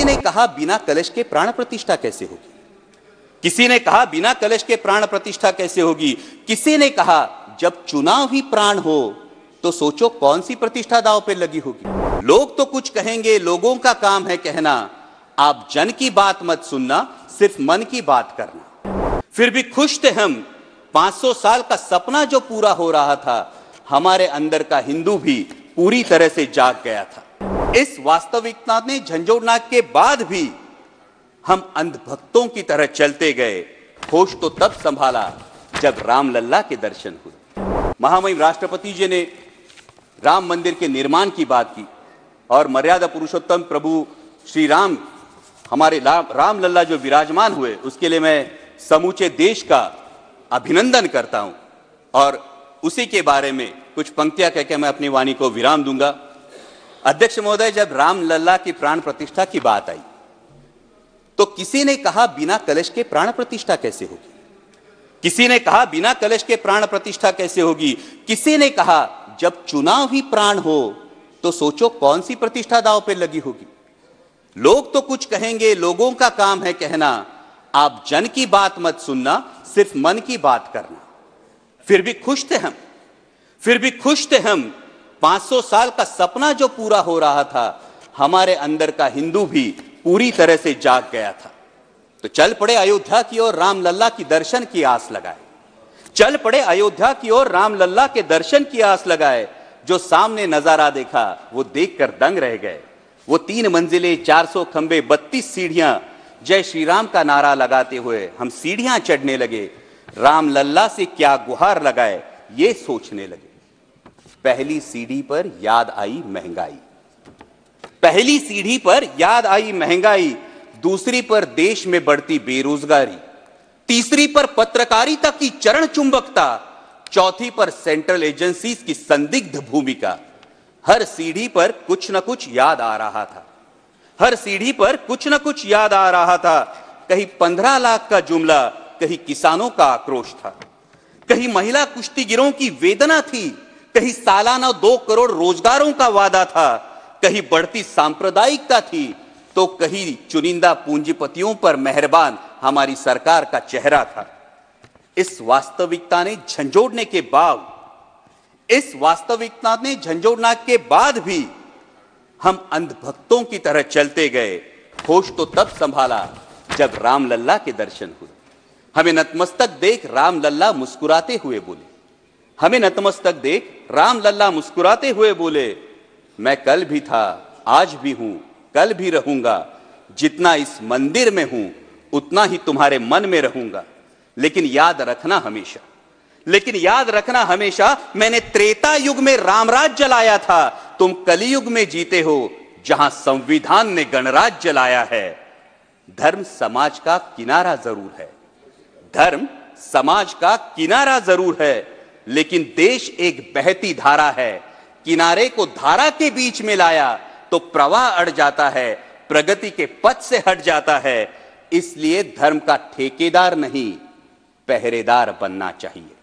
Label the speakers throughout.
Speaker 1: किसी ने कहा बिना कलश के प्राण प्रतिष्ठा कैसे होगी? किसी ने कहा बिना कलश के प्राण प्रतिष्ठा कैसे होगी? किसी ने कहा जब चुनाव ही प्राण हो तो सोचो कौन सी प्रतिष्ठा दांव पे लगी होगी। लोग तो कुछ कहेंगे, लोगों का काम है कहना, आप जन की बात मत सुनना, सिर्फ मन की बात करना। फिर भी खुश थे हम, 500 साल का सपना जो पूरा हो रहा था, हमारे अंदर का हिंदू भी पूरी तरह से जाग गया था। इस वास्तविकता ने झंझोड़ना के बाद भी हम अंधभक्तों की तरह चलते गए। होश तो तब संभाला जब रामलल्ला के दर्शन हुए। महामहिम राष्ट्रपति जी ने राम मंदिर के निर्माण की बात की और मर्यादा पुरुषोत्तम प्रभु श्री राम, हमारे रामलल्ला जो विराजमान हुए, उसके लिए मैं समूचे देश का अभिनंदन करता हूं। और उसी के बारे में कुछ पंक्तियां कहकर मैं अपनी वाणी को विराम दूंगा। अध्यक्ष महोदय, जब रामलल्ला की प्राण प्रतिष्ठा की बात आई तो किसी ने कहा बिना कलश के प्राण प्रतिष्ठा कैसे होगी? किसी ने कहा बिना कलश के प्राण प्रतिष्ठा कैसे होगी? किसी ने कहा जब चुनाव ही प्राण हो तो सोचो कौन सी प्रतिष्ठा दांव पे लगी होगी। लोग तो कुछ कहेंगे, लोगों का काम है कहना, आप जन की बात मत सुनना, सिर्फ मन की बात करना। फिर भी खुश थे हम, 500 साल का सपना जो पूरा हो रहा था, हमारे अंदर का हिंदू भी पूरी तरह से जाग गया था। तो चल पड़े अयोध्या की ओर, रामलल्ला की दर्शन की आस लगाए। चल पड़े अयोध्या की ओर, रामलल्ला के दर्शन की आस लगाए। जो सामने नजारा देखा वो देखकर दंग रह गए। वो 3 मंजिले, 400 खंबे, 32 सीढ़ियां, जय श्री राम का नारा लगाते हुए हम सीढ़ियां चढ़ने लगे। रामलल्ला से क्या गुहार लगाए ये सोचने लगे। पहली सीढ़ी पर याद आई महंगाई, पहली सीढ़ी पर याद आई महंगाई, दूसरी पर देश में बढ़ती बेरोजगारी, तीसरी पर पत्रकारिता की चरण चुंबकता, चौथी पर सेंट्रल एजेंसीज की संदिग्ध भूमिका। हर सीढ़ी पर कुछ न कुछ याद आ रहा था, हर सीढ़ी पर कुछ न कुछ याद आ रहा था। कहीं 15 लाख का जुमला, कहीं किसानों का आक्रोश था, कहीं महिला कुश्तीगिरों की वेदना थी, कहीं सालाना 2 करोड़ रोजगारों का वादा था, कहीं बढ़ती सांप्रदायिकता थी, तो कहीं चुनिंदा पूंजीपतियों पर मेहरबान हमारी सरकार का चेहरा था। इस वास्तविकता ने झंझोड़ने के बाद भी हम अंधभक्तों की तरह चलते गए। होश तो तब संभाला जब रामलल्ला के दर्शन हुए। हमें नतमस्तक देख रामलल्ला मुस्कुराते हुए बोले, हमें नतमस्तक देख रामलल्ला मुस्कुराते हुए बोले, मैं कल भी था, आज भी हूं, कल भी रहूंगा। जितना इस मंदिर में हूं उतना ही तुम्हारे मन में रहूंगा। लेकिन याद रखना हमेशा मैंने त्रेता युग में रामराज जलाया था, तुम कलयुग में जीते हो जहां संविधान ने गणराज जलाया है। धर्म समाज का किनारा जरूर है, धर्म समाज का किनारा जरूर है, लेकिन देश एक बहती धारा है। किनारे को धारा के बीच में लाया तो प्रवाह अड़ जाता है, प्रगति के पथ से हट जाता है। इसलिए धर्म का ठेकेदार नहीं, पहरेदार बनना चाहिए।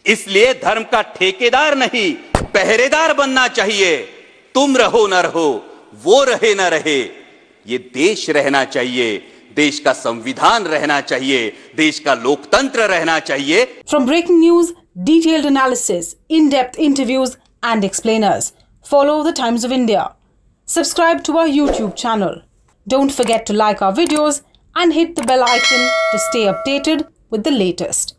Speaker 1: इसलिए धर्म का ठेकेदार नहीं, पहरेदार बनना चाहिए। तुम रहो न रहो, वो रहे न रहे, ये देश रहना चाहिए, देश का संविधान रहना चाहिए, देश का लोकतंत्र रहना चाहिए।
Speaker 2: From breaking news, detailed analysis, in-depth interviews and explainers, follow the Times of India. Subscribe to our YouTube channel. Don't forget to like our videos and hit the bell icon to stay updated with the latest.